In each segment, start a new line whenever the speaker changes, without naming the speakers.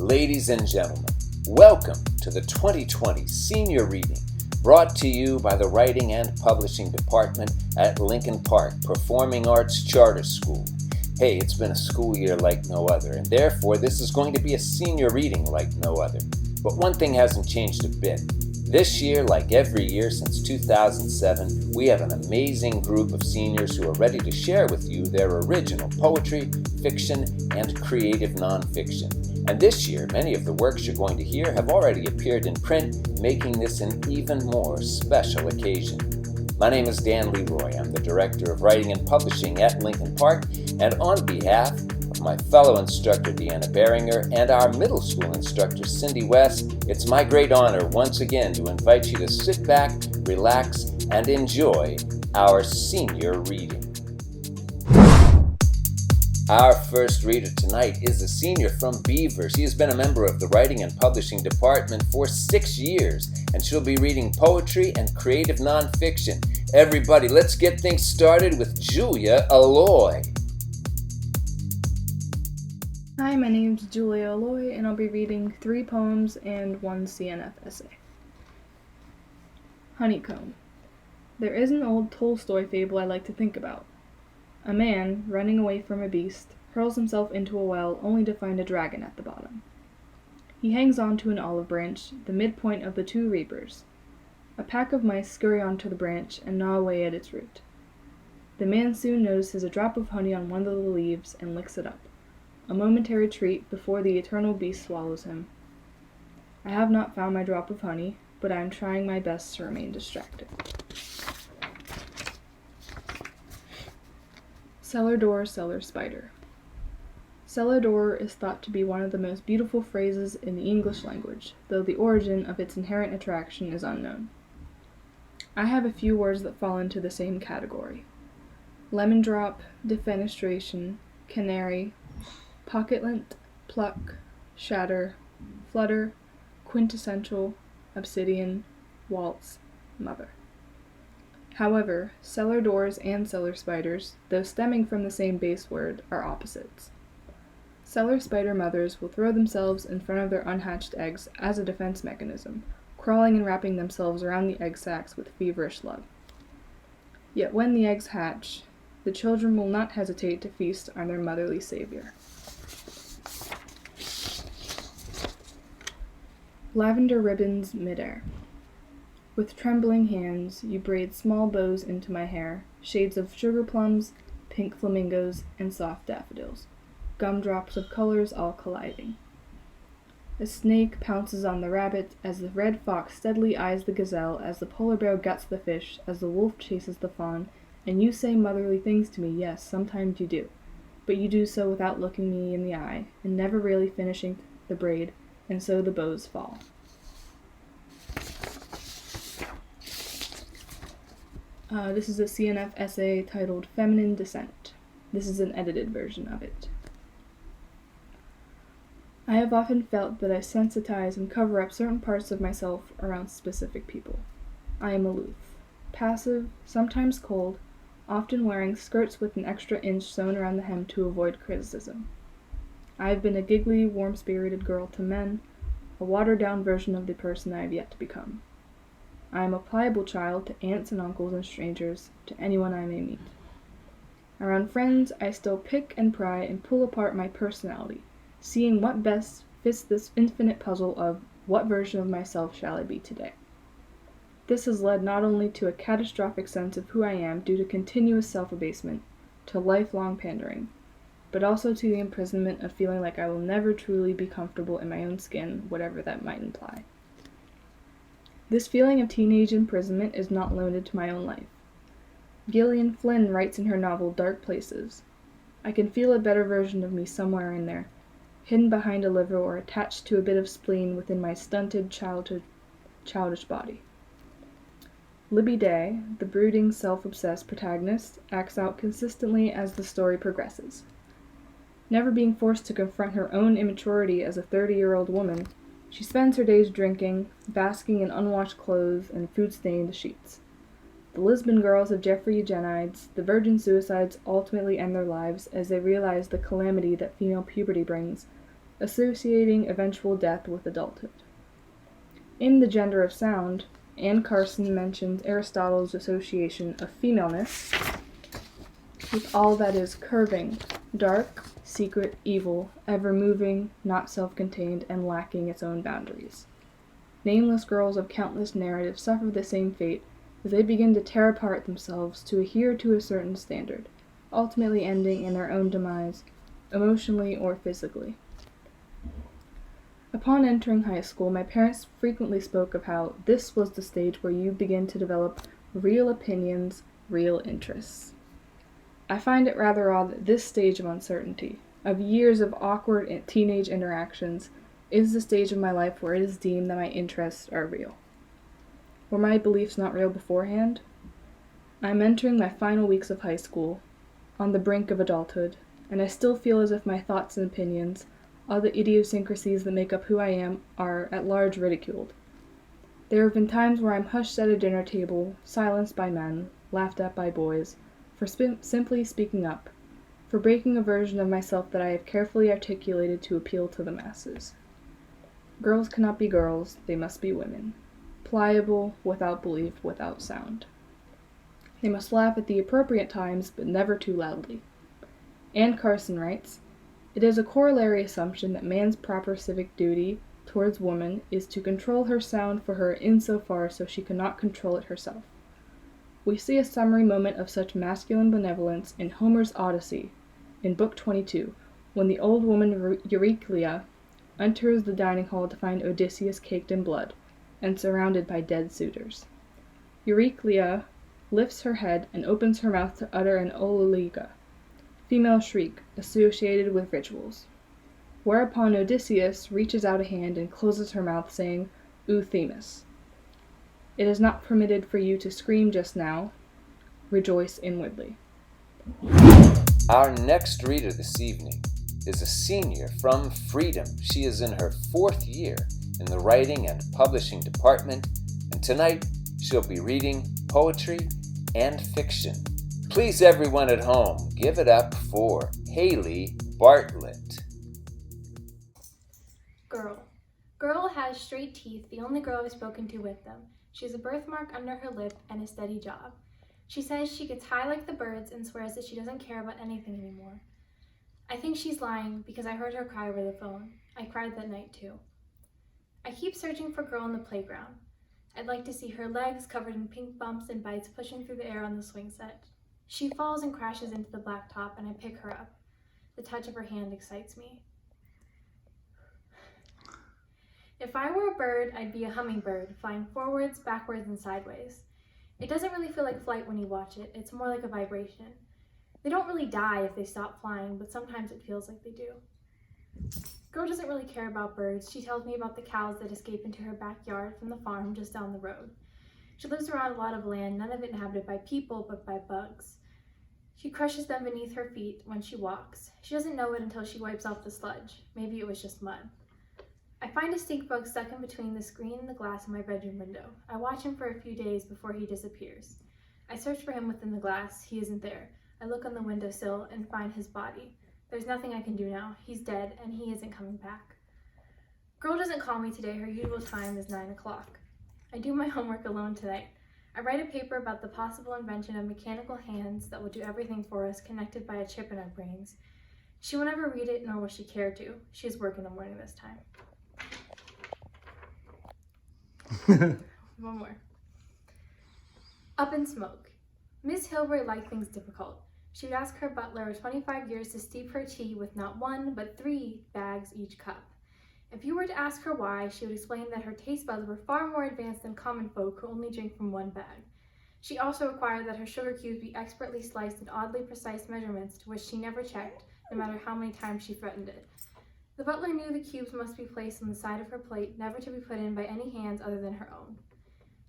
Ladies and gentlemen, welcome to the 2020 Senior Reading, brought to you by the Writing and Publishing Department at Lincoln Park Performing Arts Charter School. Hey, it's been a school year like no other, and therefore this is going to be a senior reading like no other. But one thing hasn't changed a bit. This year, like every year since 2007, we have an amazing group of seniors who are ready to share with you their original poetry, fiction, and creative nonfiction. And this year, many of the works you're going to hear have already appeared in print, making this an even more special occasion. My name is Dan Leroy. I'm the Director of Writing and Publishing at Lincoln Park, and on behalf of my fellow instructor Deanna Beringer and our middle school instructor Cindy West, it's my great honor once again to invite you to sit back, relax, and enjoy our senior reading. Our first reader tonight is a senior from Beaver. She has been a member of the Writing and Publishing Department for 6 years, and she'll be reading poetry and creative nonfiction. Everybody, let's get things started with Julia Aloi.
Hi, my name's Julia Aloi, and I'll be reading 3 poems and 1 CNF essay. Honeycomb. There is an old Tolstoy fable I like to think about. A man, running away from a beast, hurls himself into a well only to find a dragon at the bottom. He hangs on to an olive branch, the midpoint of the 2 reapers. A pack of mice scurry onto the branch and gnaw away at its root. The man soon notices a drop of honey on one of the leaves and licks it up, a momentary treat before the eternal beast swallows him. I have not found my drop of honey, but I am trying my best to remain distracted. Cellar door, cellar spider. Cellar door is thought to be one of the most beautiful phrases in the English language, though the origin of its inherent attraction is unknown. I have a few words that fall into the same category. Lemon drop, defenestration, canary, pocket-lint, pluck, shatter, flutter, quintessential, obsidian, waltz, mother. However, cellar doors and cellar spiders, though stemming from the same base word, are opposites. Cellar spider mothers will throw themselves in front of their unhatched eggs as a defense mechanism, crawling and wrapping themselves around the egg sacs with feverish love. Yet when the eggs hatch, the children will not hesitate to feast on their motherly savior. Lavender ribbons midair. With trembling hands, you braid small bows into my hair, shades of sugar plums, pink flamingos, and soft daffodils, gumdrops of colors all colliding. A snake pounces on the rabbit as the red fox steadily eyes the gazelle, as the polar bear guts the fish, as the wolf chases the fawn, and you say motherly things to me. Yes, sometimes you do, but you do so without looking me in the eye, and never really finishing the braid, and so the bows fall. This is a CNF essay titled Feminine Descent. This is an edited version of it. I have often felt that I sensitize and cover up certain parts of myself around specific people. I am aloof, passive, sometimes cold, often wearing skirts with an extra inch sewn around the hem to avoid criticism. I have been a giggly, warm-spirited girl to men, a watered-down version of the person I have yet to become. I am a pliable child to aunts and uncles and strangers, to anyone I may meet. Around friends, I still pick and pry and pull apart my personality, seeing what best fits this infinite puzzle of what version of myself shall I be today. This has led not only to a catastrophic sense of who I am due to continuous self-abasement, to lifelong pandering, but also to the imprisonment of feeling like I will never truly be comfortable in my own skin, whatever that might imply. This feeling of teenage imprisonment is not limited to my own life. Gillian Flynn writes in her novel Dark Places, I can feel a better version of me somewhere in there, hidden behind a liver or attached to a bit of spleen within my stunted childish body. Libby Day, the brooding, self-obsessed protagonist, acts out consistently as the story progresses. Never being forced to confront her own immaturity as a 30-year-old woman, she spends her days drinking, basking in unwashed clothes and food-stained sheets. The Lisbon girls of Jeffrey Eugenides, the virgin suicides ultimately end their lives as they realize the calamity that female puberty brings, associating eventual death with adulthood. In The Gender of Sound, Anne Carson mentions Aristotle's association of femaleness with all that is curving, dark, secret, evil, ever-moving, not self-contained, and lacking its own boundaries. Nameless girls of countless narratives suffer the same fate as they begin to tear apart themselves to adhere to a certain standard, ultimately ending in their own demise, emotionally or physically. Upon entering high school, my parents frequently spoke of how this was the stage where you begin to develop real opinions, real interests. I find it rather odd that this stage of uncertainty, of years of awkward teenage interactions, is the stage of my life where it is deemed that my interests are real. Were my beliefs not real beforehand? I am entering my final weeks of high school, on the brink of adulthood, and I still feel as if my thoughts and opinions, all the idiosyncrasies that make up who I am, are at large ridiculed. There have been times where I'm hushed at a dinner table, silenced by men, laughed at by boys, for simply speaking up, for breaking a version of myself that I have carefully articulated to appeal to the masses. Girls cannot be girls, they must be women. Pliable, without belief, without sound. They must laugh at the appropriate times, but never too loudly. Anne Carson writes, "It is a corollary assumption that man's proper civic duty towards woman is to control her sound for her insofar so she cannot control it herself. We see a summary moment of such masculine benevolence in Homer's Odyssey, in Book 22, when the old woman Euryclea enters the dining hall to find Odysseus caked in blood, and surrounded by dead suitors. Euryclea lifts her head and opens her mouth to utter an oliga, female shriek, associated with rituals. Whereupon Odysseus reaches out a hand and closes her mouth, saying, 'Themis, it is not permitted for you to scream just now. Rejoice inwardly.'"
Our next reader this evening is a senior from Freedom. She is in her 4th year in the Writing and Publishing Department, and tonight she'll be reading poetry and fiction. Please, everyone at home, give it up for Hailey Bartlett.
Girl. Girl has straight teeth, the only girl I've spoken to with them. She has a birthmark under her lip and a steady job. She says she gets high like the birds and swears that she doesn't care about anything anymore. I think she's lying because I heard her cry over the phone. I cried that night too. I keep searching for Girl on the playground. I'd like to see her legs covered in pink bumps and bites pushing through the air on the swing set. She falls and crashes into the blacktop and I pick her up. The touch of her hand excites me. If I were a bird, I'd be a hummingbird, flying forwards, backwards, and sideways. It doesn't really feel like flight when you watch it, it's more like a vibration. They don't really die if they stop flying, but sometimes it feels like they do. Girl doesn't really care about birds. She tells me about the cows that escape into her backyard from the farm just down the road. She lives around a lot of land, none of it inhabited by people, but by bugs. She crushes them beneath her feet when she walks. She doesn't know it until she wipes off the sludge. Maybe it was just mud. I find a stink bug stuck in between the screen and the glass in my bedroom window. I watch him for a few days before he disappears. I search for him within the glass. He isn't there. I look on the windowsill and find his body. There's nothing I can do now. He's dead, and he isn't coming back. Girl doesn't call me today. Her usual time is 9 o'clock. I do my homework alone tonight. I write a paper about the possible invention of mechanical hands that will do everything for us, connected by a chip in our brains. She will never read it, nor will she care to. She has work in the morning this time. One more. Up in Smoke. Miss Hilbury liked things difficult. She would ask her butler of 25 years to steep her tea with not 1, but 3 bags each cup. If you were to ask her why, she would explain that her taste buds were far more advanced than common folk who only drink from 1 bag. She also required that her sugar cubes be expertly sliced in oddly precise measurements to which she never checked, no matter how many times she threatened it. The butler knew the cubes must be placed on the side of her plate, never to be put in by any hands other than her own.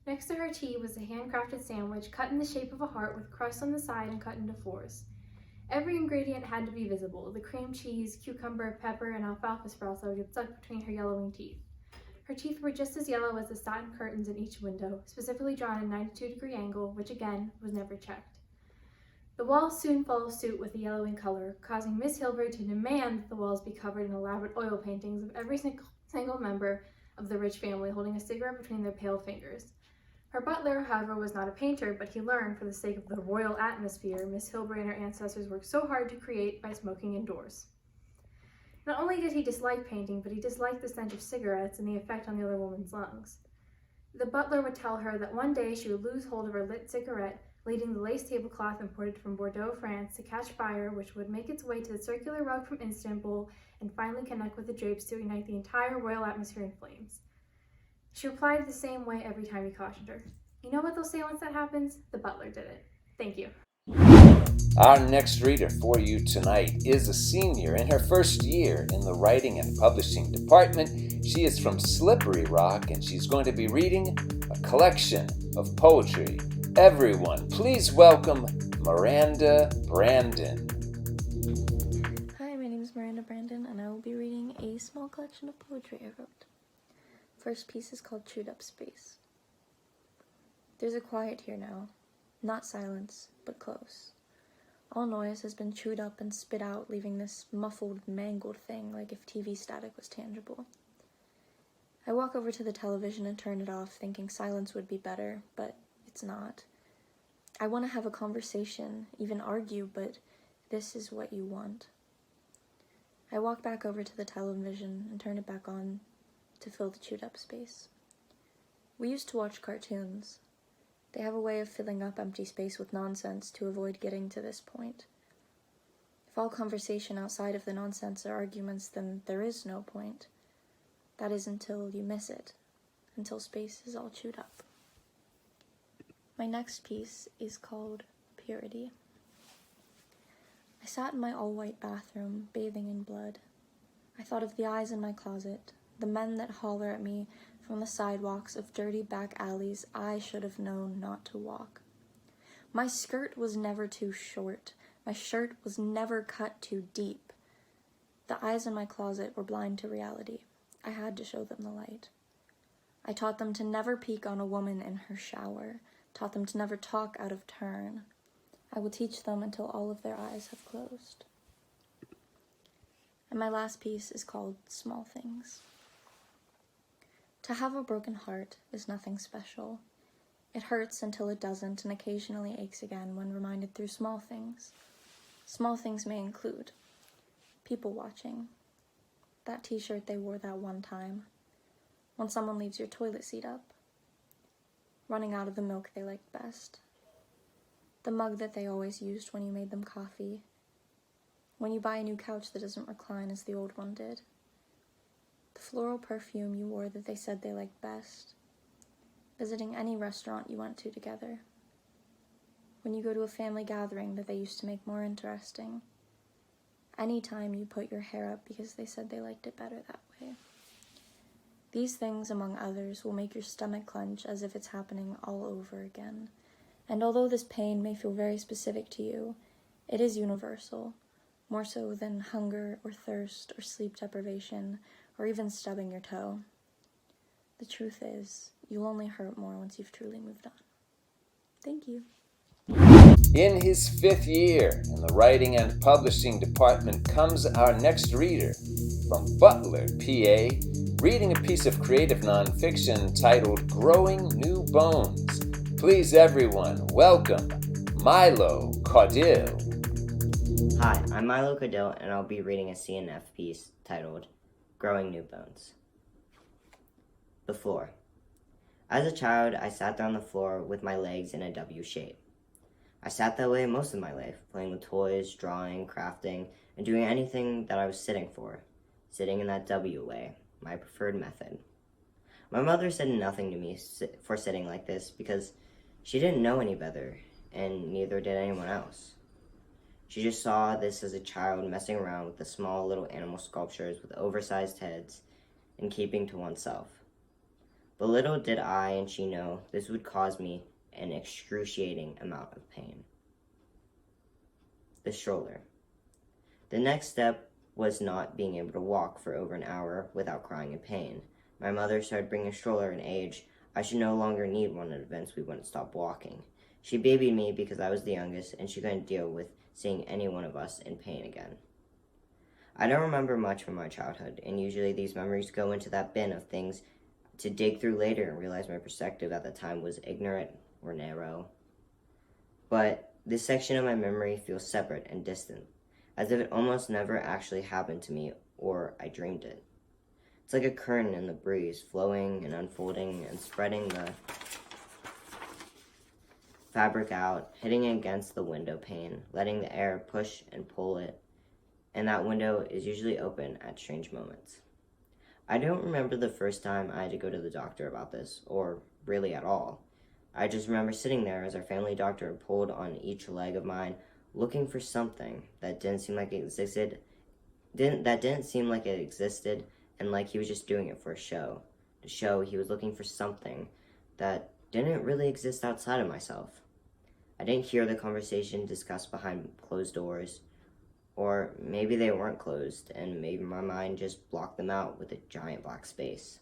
Next to her tea was a handcrafted sandwich cut in the shape of a heart with crust on the side and cut into 4s. Every ingredient had to be visible: the cream cheese, cucumber, pepper, and alfalfa sprouts that would get stuck between her yellowing teeth. Her teeth were just as yellow as the satin curtains in each window, specifically drawn at a 92-degree angle, which again was never checked. The walls soon follow suit with the yellow in color, causing Miss Hilbury to demand that the walls be covered in elaborate oil paintings of every single member of the rich family holding a cigarette between their pale fingers. Her butler, however, was not a painter, but he learned, for the sake of the royal atmosphere Miss Hilbury and her ancestors worked so hard to create by smoking indoors. Not only did he dislike painting, but he disliked the scent of cigarettes and the effect on the other woman's lungs. The butler would tell her that one day she would lose hold of her lit cigarette, leading the lace tablecloth imported from Bordeaux, France, to catch fire, which would make its way to the circular rug from Istanbul and finally connect with the drapes to ignite the entire royal atmosphere in flames. She replied the same way every time he cautioned her. You know what they'll say once that happens? The butler did it. Thank you.
Our next reader for you tonight is a senior in her first year in the Writing and Publishing Department. She is from Slippery Rock, and she's going to be reading a collection of poetry. Everyone, please welcome Miranda Brandon.
Hi, my name is Miranda Brandon, and I will be reading a small collection of poetry I wrote. First piece is called Chewed Up Space. There's a quiet here now, not silence, but close. All noise has been chewed up and spit out, leaving this muffled, mangled thing like if TV static was tangible. I walk over to the television and turn it off, thinking silence would be better, but it's not. I want to have a conversation, even argue, but this is what you want. I walk back over to the television and turn it back on to fill the chewed up space. We used to watch cartoons. They have a way of filling up empty space with nonsense to avoid getting to this point. If all conversation outside of the nonsense are arguments, then there is no point. That is until you miss it, until space is all chewed up. My next piece is called Purity. I sat in my all-white bathroom, bathing in blood. I thought of the eyes in my closet, the men that holler at me from the sidewalks of dirty back alleys I should have known not to walk. My skirt was never too short. My shirt was never cut too deep. The eyes in my closet were blind to reality. I had to show them the light. I taught them to never peek on a woman in her shower, taught them to never talk out of turn. I will teach them until all of their eyes have closed. And my last piece is called Small Things. To have a broken heart is nothing special. It hurts until it doesn't and occasionally aches again when reminded through small things. Small things may include people watching, that t-shirt they wore that one time, when someone leaves your toilet seat up, running out of the milk they liked best, the mug that they always used when you made them coffee, when you buy a new couch that doesn't recline as the old one did, the floral perfume you wore that they said they liked best, visiting any restaurant you went to together, when you go to a family gathering that they used to make more interesting, any time you put your hair up because they said they liked it better that way. These things, among others, will make your stomach clench as if it's happening all over again. And although this pain may feel very specific to you, it is universal, more so than hunger or thirst or sleep deprivation or even stubbing your toe. The truth is, you'll only hurt more once you've truly moved on. Thank you.
In his 5th year in the Writing and Publishing Department comes our next reader from Butler, PA, reading a piece of creative nonfiction titled Growing New Bones. Please, everyone, welcome Mylo Caudill.
Hi, I'm Mylo Caudill, and I'll be reading a CNF piece titled Growing New Bones. The floor. As a child, I sat there on the floor with my legs in a W shape. I sat that way most of my life, playing with toys, drawing, crafting, and doing anything that I was sitting for. Sitting in that W way, my preferred method. My mother said nothing to me for sitting like this because she didn't know any better, and neither did anyone else. She just saw this as a child messing around with the small little animal sculptures with oversized heads and keeping to oneself. But little did I and she know this would cause me an excruciating amount of pain. The stroller. The next step was not being able to walk for over an hour without crying in pain. My mother started bringing a stroller in age I should no longer need one at events we wouldn't stop walking. She babied me because I was the youngest, and she couldn't deal with seeing any one of us in pain again. I don't remember much from my childhood, and usually these memories go into that bin of things to dig through later and realize my perspective at the time was ignorant or narrow. But this section of my memory feels separate and distant, as if it almost never actually happened to me or I dreamed it. It's like a curtain in the breeze, flowing and unfolding and spreading the fabric out, hitting against the window pane, letting the air push and pull it, and that window is usually open at strange moments. I don't remember the first time I had to go to the doctor about this, or really at all. I just remember sitting there as our family doctor pulled on each leg of mine, looking for something that didn't seem like it existed, and like he was just doing it for a show. To show he was looking for something that didn't really exist outside of myself. I didn't hear the conversation discussed behind closed doors, or maybe they weren't closed, and maybe my mind just blocked them out with a giant black space.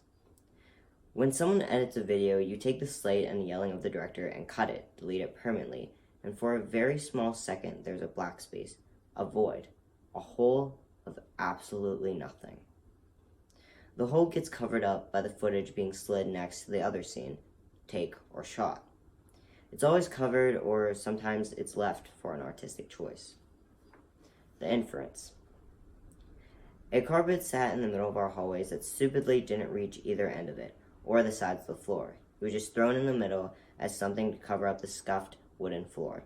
When someone edits a video, you take the slate and the yelling of the director and cut it, delete it permanently, and for a very small second there's a black space, a void, a hole of absolutely nothing. The hole gets covered up by the footage being slid next to the other scene, take, or shot. It's always covered, or sometimes it's left for an artistic choice. The inference. A carpet sat in the middle of our hallways that stupidly didn't reach either end of it, or the sides of the floor. It was just thrown in the middle as something to cover up the scuffed wooden floor.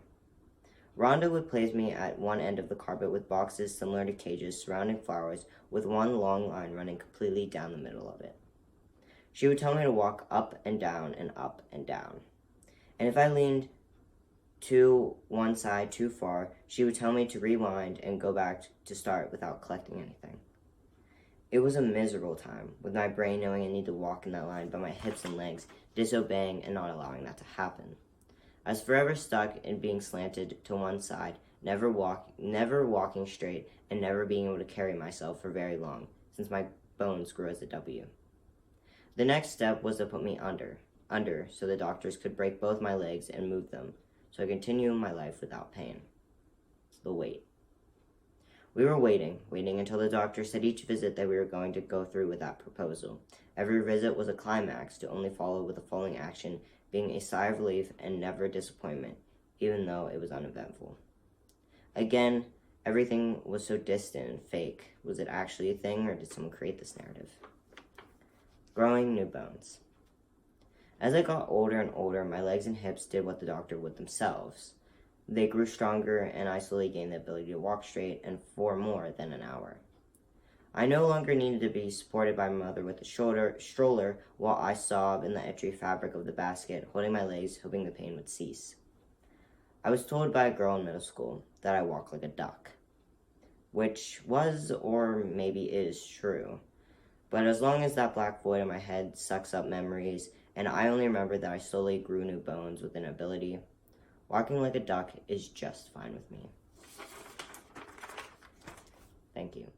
Rhonda would place me at one end of the carpet with boxes similar to cages surrounding flowers with one long line running completely down the middle of it. She would tell me to walk up and down and up and down. And if I leaned to one side too far, she would tell me to rewind and go back to start without collecting anything. It was a miserable time, with my brain knowing I need to walk in that line, but my hips and legs disobeying and not allowing that to happen. I was forever stuck in being slanted to one side, never walking straight, and never being able to carry myself for very long, since my bones grew as a W. The next step was to put me under, so the doctors could break both my legs and move them, so I continue my life without pain. The wait. We were waiting until the doctor said each visit that we were going to go through with that proposal. Every visit was a climax to only follow with the following action being a sigh of relief and never disappointment, even though it was uneventful. Again, everything was so distant and fake. Was it actually a thing, or did someone create this narrative? Growing new bones. As I got older and older, my legs and hips did what the doctor would themselves. They grew stronger, and I slowly gained the ability to walk straight and for more than an hour. I no longer needed to be supported by my mother with a stroller while I sobbed in the etchy fabric of the basket, holding my legs, hoping the pain would cease. I was told by a girl in middle school that I walk like a duck, which was, or maybe is, true. But as long as that black void in my head sucks up memories, and I only remember that I slowly grew new bones with an ability, walking like a duck is just fine with me. Thank you.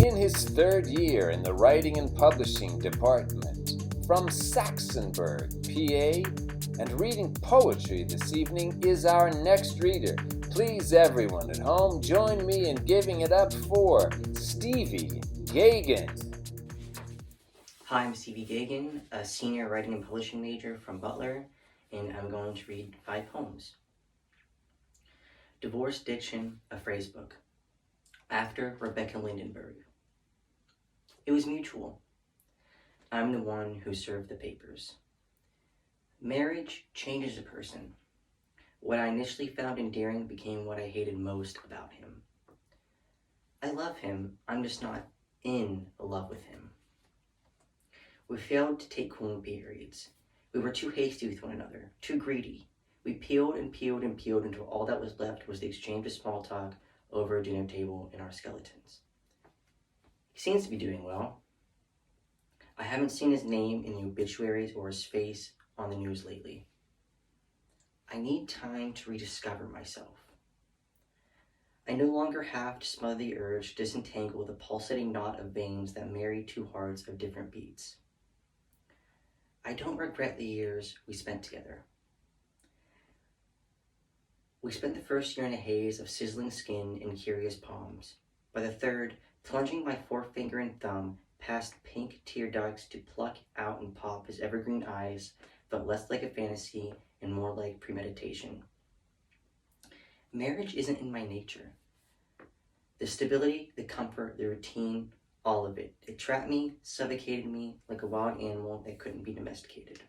In his third year in the Writing and Publishing Department, from Saxonburg, PA, and reading poetry this evening is our next reader. Please, everyone at home, join me in giving it up for Steviee Geagan.
Hi, I'm Steviee Geagan, a senior writing and publishing major from Butler, and I'm going to read 5 poems. Divorce Diction, a Phrase Book. After Rebecca Lindenberg. It was mutual. I'm the one who served the papers. Marriage changes a person. What I initially found endearing became what I hated most about him. I love him, I'm just not in love with him. We failed to take cooling periods. We were too hasty with one another, too greedy. We peeled and peeled and peeled until all that was left was the exchange of small talk over a dinner table and our skeletons. He seems to be doing well. I haven't seen his name in the obituaries or his face on the news lately. I need time to rediscover myself. I no longer have to smother the urge to disentangle the pulsating knot of veins that marry two hearts of different beats. I don't regret the years we spent together. We spent the first year in a haze of sizzling skin and curious palms. By the third, plunging my forefinger and thumb past pink tear ducts to pluck out and pop his evergreen eyes felt less like a fantasy and more like premeditation. Marriage isn't in my nature. The stability, the comfort, the routine, all of it. It trapped me, suffocated me like a wild animal that couldn't be domesticated.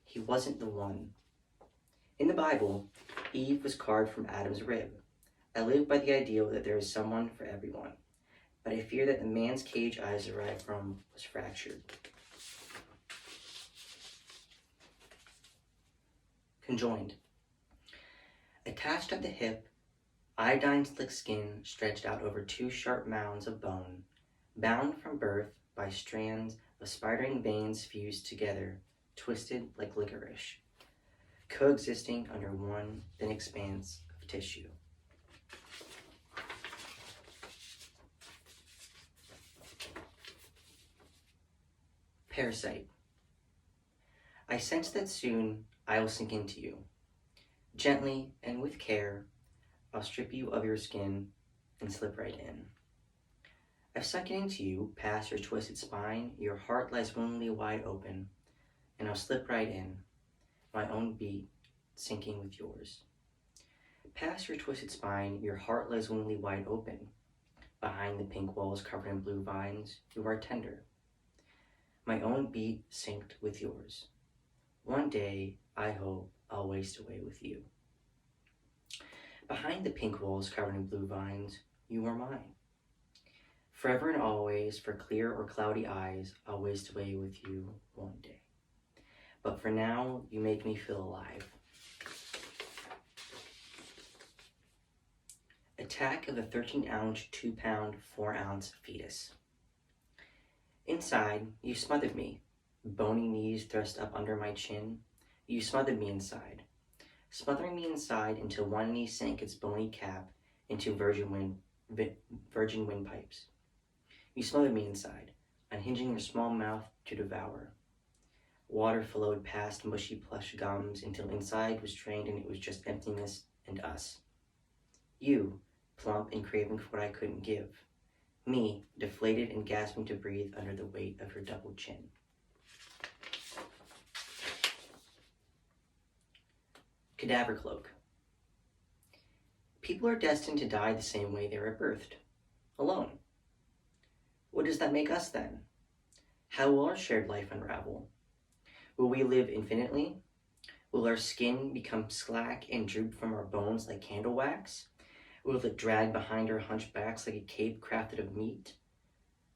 He wasn't the one. In the Bible, Eve was carved from Adam's rib. I live by the ideal that there is someone for everyone, but I fear that the man's cage eyes derived from was fractured. Conjoined. Attached at the hip, iodine-slick skin stretched out over two sharp mounds of bone, bound from birth by strands of spidering veins fused together, twisted like licorice, coexisting under one thin expanse of tissue. Parasite. I sense that soon I will sink into you. Gently and with care, I'll strip you of your skin and slip right in. I've sunk into you, past your twisted spine, your heart lies willingly wide open, and I'll slip right in, my own beat sinking with yours. Past your twisted spine, your heart lies willingly wide open. Behind the pink walls covered in blue vines, you are tender. My own beat synced with yours. One day, I hope I'll waste away with you. Behind the pink walls covered in blue vines, you are mine. Forever and always, for clear or cloudy eyes, I'll waste away with you one day. But for now, you make me feel alive. Attack of the 13-ounce, 2-pound, 4-ounce fetus. Inside, you smothered me, bony knees thrust up under my chin. You smothered me inside, smothering me inside until one knee sank its bony cap into virgin windpipes. You smothered me inside, unhinging your small mouth to devour. Water flowed past mushy plush gums until inside was drained and it was just emptiness and us. You, plump and craving for what I couldn't give. Me, deflated and gasping to breathe under the weight of her double chin. Cadaver cloak. People are destined to die the same way they were birthed, alone. What does that make us then? How will our shared life unravel? Will we live infinitely? Will our skin become slack and droop from our bones like candle wax? Will it drag behind our hunchbacks like a cape crafted of meat?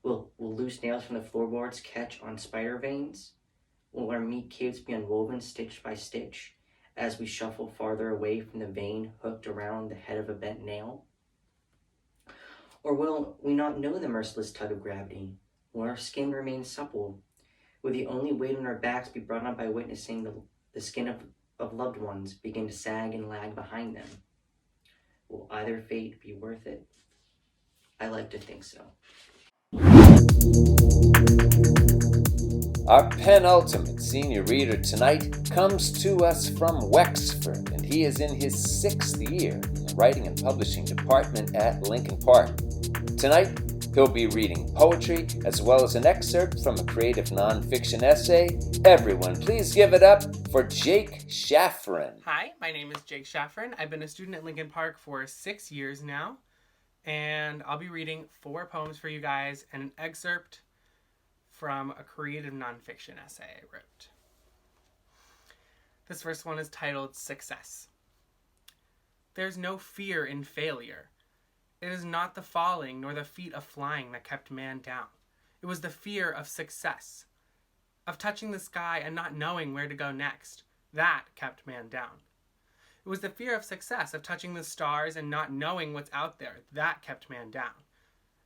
Will loose nails from the floorboards catch on spider veins? Will our meat capes be unwoven stitch by stitch as we shuffle farther away from the vein hooked around the head of a bent nail? Or will we not know the merciless tug of gravity? Will our skin remain supple? Will the only weight on our backs be brought on by witnessing the skin of loved ones begin to sag and lag behind them? Will either fate be worth it? I like to think so.
Our penultimate senior reader tonight comes to us from Wexford, and he is in his 6th year in the Writing and Publishing Department at Lincoln Park. Tonight, he'll be reading poetry as well as an excerpt from a creative nonfiction essay. Everyone, please give it up for Jake Shafran.
Hi, my name is Jake Shafran. I've been a student at Lincoln Park for 6 years now, and I'll be reading 4 poems for you guys and an excerpt from a creative nonfiction essay I wrote. This first one is titled Success. There's no fear in failure. It is not the falling nor the feat of flying that kept man down. It was the fear of success, of touching the sky and not knowing where to go next. That kept man down. It was the fear of success, of touching the stars and not knowing what's out there. That kept man down.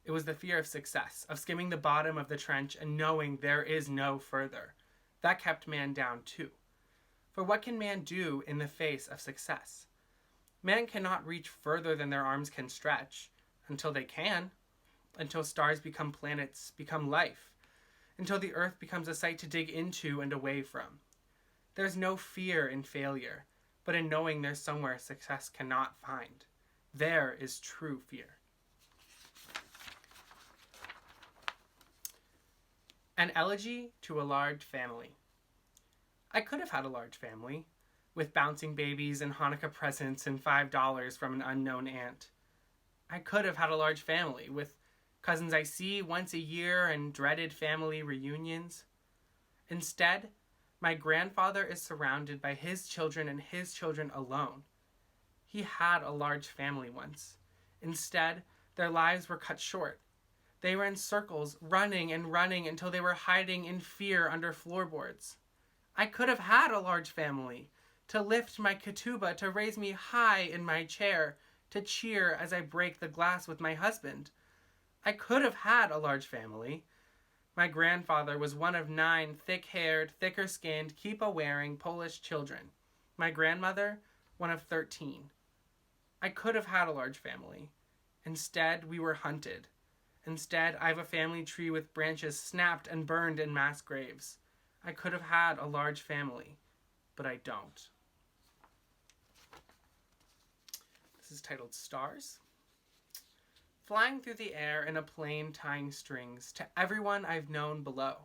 It was the fear of success, of skimming the bottom of the trench and knowing there is no further. That kept man down too. For what can man do in the face of success? Man cannot reach further than their arms can stretch, until they can, until stars become planets, become life, until the earth becomes a site to dig into and away from. There's no fear in failure, but in knowing there's somewhere success cannot find. There is true fear. An elegy to a large family. I could have had a large family, with bouncing babies and Hanukkah presents and $5 from an unknown aunt. I could have had a large family, with cousins I see once a year and dreaded family reunions. Instead, my grandfather is surrounded by his children and his children alone. He had a large family once. Instead, their lives were cut short. They were in circles, running and running until they were hiding in fear under floorboards. I could have had a large family, to lift my ketubah, to raise me high in my chair, to cheer as I break the glass with my husband. I could have had a large family. My grandfather was one of 9 thick-haired, thicker-skinned, kippah-wearing Polish children. My grandmother, one of 13. I could have had a large family. Instead, we were hunted. Instead, I have a family tree with branches snapped and burned in mass graves. I could have had a large family, but I don't. This is titled Stars. Flying through the air in a plane tying strings to everyone I've known below.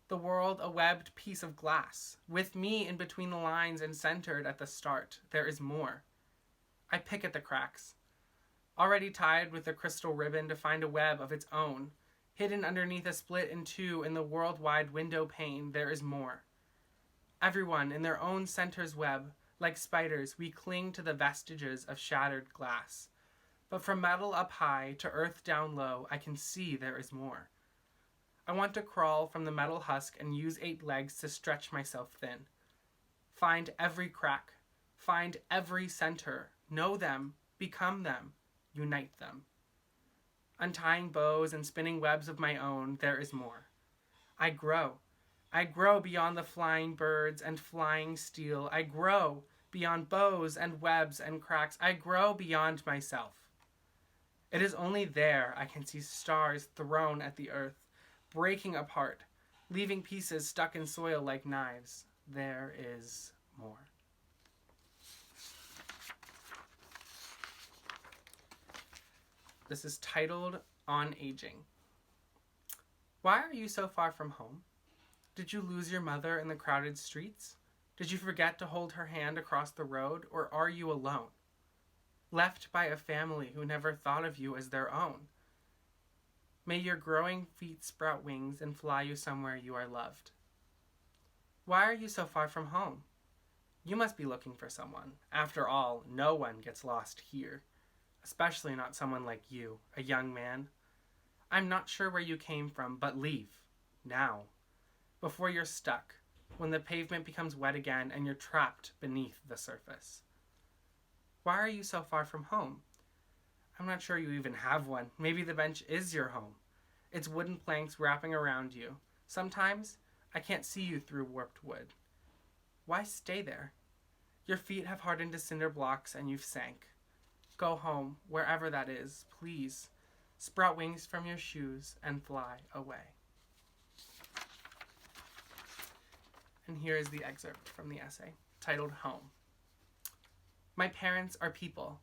The world a webbed piece of glass, with me in between the lines and centered at the start. There is more. I pick at the cracks, already tied with a crystal ribbon to find a web of its own. Hidden underneath a split in two in the worldwide window pane, there is more. Everyone in their own center's web, like spiders, we cling to the vestiges of shattered glass. But from metal up high to earth down low, I can see there is more. I want to crawl from the metal husk and use 8 legs to stretch myself thin. Find every crack, find every center, know them, become them, unite them. Untying bows and spinning webs of my own, there is more. I grow beyond the flying birds and flying steel. I grow beyond bows and webs and cracks. I grow beyond myself. It is only there I can see stars thrown at the earth, breaking apart, leaving pieces stuck in soil like knives. There is more. This is titled On Aging. Why are you so far from home? Did you lose your mother in the crowded streets? Did you forget to hold her hand across the road, or are you alone? Left by a family who never thought of you as their own. May your growing feet sprout wings and fly you somewhere you are loved. Why are you so far from home? You must be looking for someone. After all, no one gets lost here. Especially not someone like you, a young man. I'm not sure where you came from, but leave. Now. Before you're stuck. When the pavement becomes wet again and you're trapped beneath the surface. Why are you so far from home? I'm not sure you even have one. Maybe the bench is your home. It's wooden planks wrapping around you. Sometimes, I can't see you through warped wood. Why stay there? Your feet have hardened to cinder blocks and you've sank. Go home, wherever that is, please. Sprout wings from your shoes and fly away. And here is the excerpt from the essay, titled Home. My parents are people.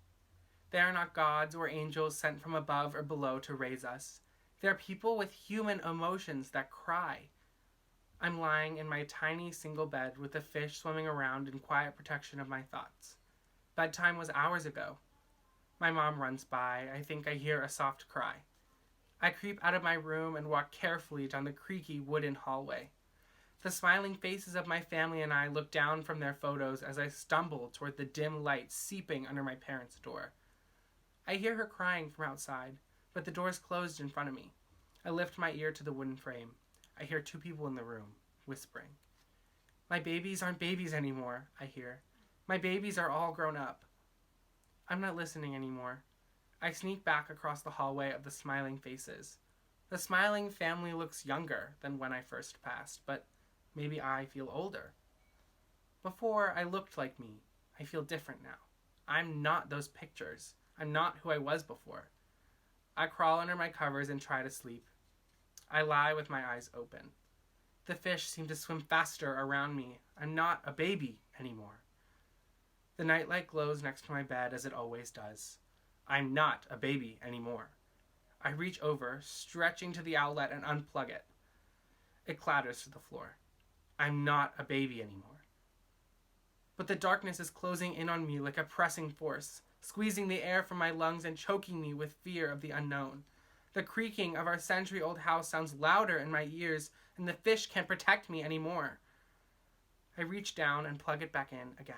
They are not gods or angels sent from above or below to raise us. They are people with human emotions that cry. I'm lying in my tiny single bed with a fish swimming around in quiet protection of my thoughts. Bedtime was hours ago. My mom runs by. I think I hear a soft cry. I creep out of my room and walk carefully down the creaky wooden hallway. The smiling faces of my family and I look down from their photos as I stumble toward the dim light seeping under my parents' door. I hear her crying from outside, but the door's closed in front of me. I lift my ear to the wooden frame. I hear 2 people in the room, whispering. My babies aren't babies anymore, I hear. My babies are all grown up. I'm not listening anymore. I sneak back across the hallway of the smiling faces. The smiling family looks younger than when I first passed, but maybe I feel older. Before, I looked like me. I feel different now. I'm not those pictures. I'm not who I was before. I crawl under my covers and try to sleep. I lie with my eyes open. The fish seem to swim faster around me. I'm not a baby anymore. The nightlight glows next to my bed as it always does. I'm not a baby anymore. I reach over, stretching to the outlet and unplug it. It clatters to the floor. I'm not a baby anymore. But the darkness is closing in on me like a pressing force, squeezing the air from my lungs and choking me with fear of the unknown. The creaking of our century-old house sounds louder in my ears, and the fish can't protect me anymore. I reach down and plug it back in again.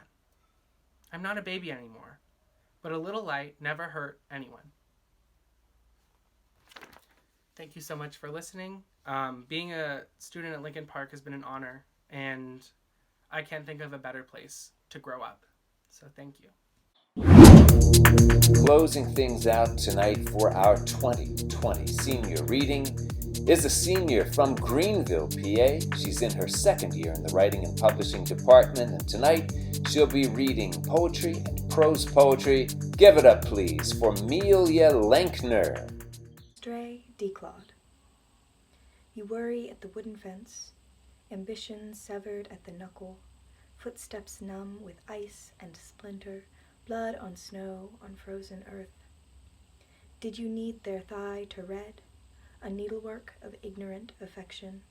I'm not a baby anymore, but a little light never hurt anyone. Thank you so much for listening. Being a student at Lincoln Park has been an honor, and I can't think of a better place to grow up. So thank you.
Closing things out tonight for our 2020 senior reading is a senior from Greenville, PA. She's in her second year in the Writing and Publishing department, and tonight she'll be reading poetry and prose poetry. Give it up, please, for Melia Lenkner.
Stray declawed. You worry at the wooden fence, ambition severed at the knuckle, footsteps numb with ice and splinter, blood on snow, on frozen earth. Did you need their thigh to red? A needlework of ignorant affection?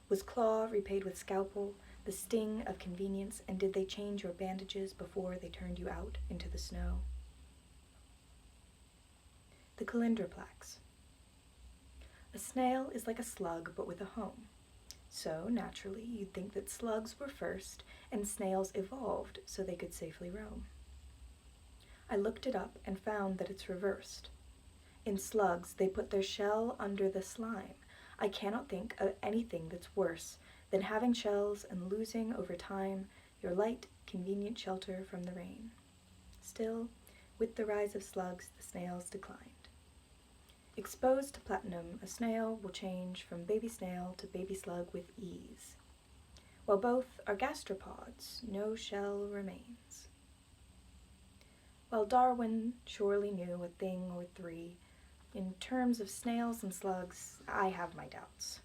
Was claw repaid with scalpel, the sting of convenience, and did they change your bandages before they turned you out into the snow? The calendar plaques. A snail is like a slug, but with a home. So, naturally, you'd think that slugs were first, and snails evolved so they could safely roam. I looked it up and found that it's reversed. In slugs, they put their shell under the slime. I cannot think of anything that's worse than having shells and losing over time your light, convenient shelter from the rain. Still, with the rise of slugs, the snails declined. Exposed to platinum, a snail will change from baby snail to baby slug with ease. While both are gastropods, no shell remains. While Darwin surely knew a thing or three, in terms of snails and slugs, I have my doubts.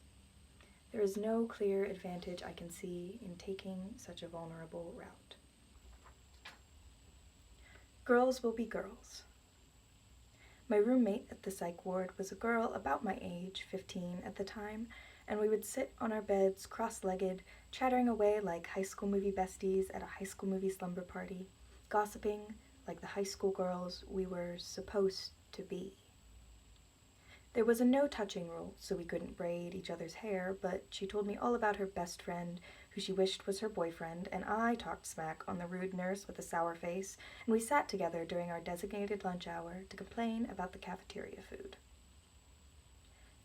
There is no clear advantage I can see in taking such a vulnerable route. Girls will be girls. My roommate at the psych ward was a girl about my age, 15 at the time, and we would sit on our beds cross-legged, chattering away like high school movie besties at a high school movie slumber party, gossiping like the high school girls we were supposed to be. There was a no-touching rule, so we couldn't braid each other's hair, but she told me all about her best friend, who she wished was her boyfriend, and I talked smack on the rude nurse with a sour face, and we sat together during our designated lunch hour to complain about the cafeteria food.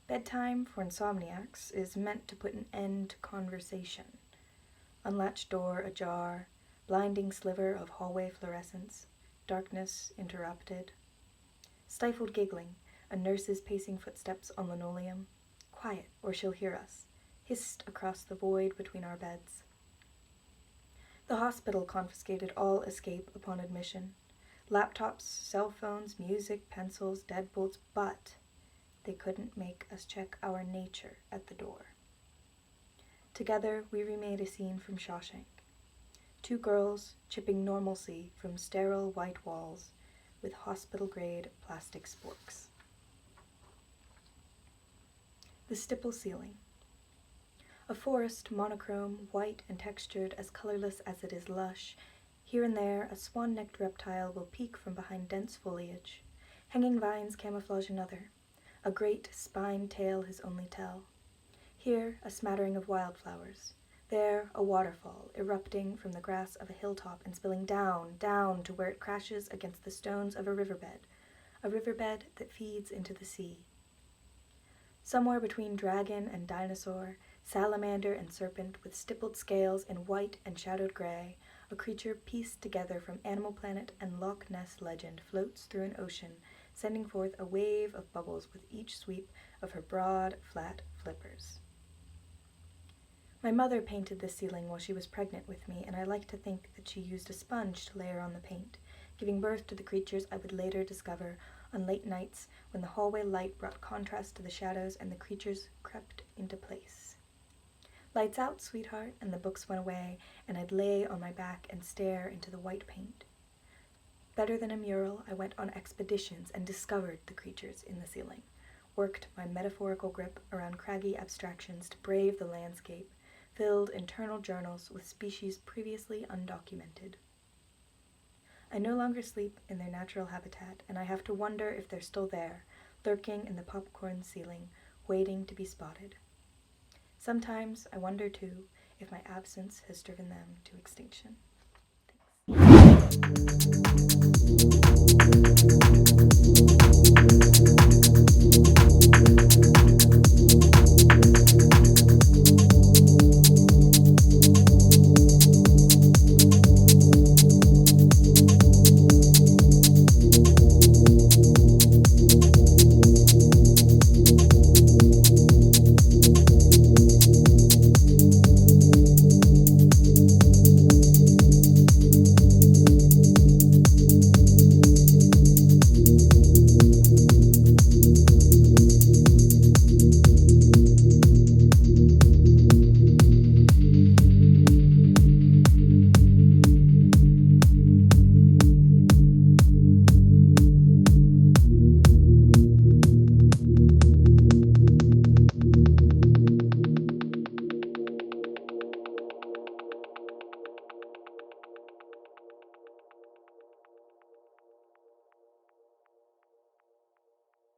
Bedtime for insomniacs is meant to put an end to conversation. Unlatched door ajar, blinding sliver of hallway fluorescence, darkness interrupted. Stifled giggling, a nurse's pacing footsteps on linoleum. Quiet, or she'll hear us, hissed across the void between our beds. The hospital confiscated all escape upon admission. Laptops, cell phones, music, pencils, deadbolts, but they couldn't make us check our nature at the door. Together, we remade a scene from Shawshank. Two girls chipping normalcy from sterile white walls with hospital-grade plastic sporks. The stipple ceiling. A forest, monochrome, white and textured, as colorless as it is lush. Here and there, a swan-necked reptile will peek from behind dense foliage. Hanging vines camouflage another. A great spined tail his only tell. Here, a smattering of wildflowers. There, a waterfall, erupting from the grass of a hilltop and spilling down, down to where it crashes against the stones of a riverbed that feeds into the sea. Somewhere between dragon and dinosaur, salamander and serpent with stippled scales in white and shadowed gray, a creature pieced together from Animal Planet and Loch Ness legend floats through an ocean, sending forth a wave of bubbles with each sweep of her broad, flat flippers. My mother painted this ceiling while she was pregnant with me, and I like to think that she used a sponge to layer on the paint, giving birth to the creatures I would later discover on late nights when the hallway light brought contrast to the shadows and the creatures crept into place. Lights out, sweetheart, and the books went away, and I'd lay on my back and stare into the white paint, Better than a mural, I went on expeditions and discovered the creatures in the ceiling, worked my metaphorical grip around craggy abstractions to brave the landscape, filled internal journals with species previously undocumented. I no longer sleep in their natural habitat, and I have to wonder if they're still there, lurking in the popcorn ceiling, waiting to be spotted. Sometimes I wonder, too, if my absence has driven them to extinction. Thanks.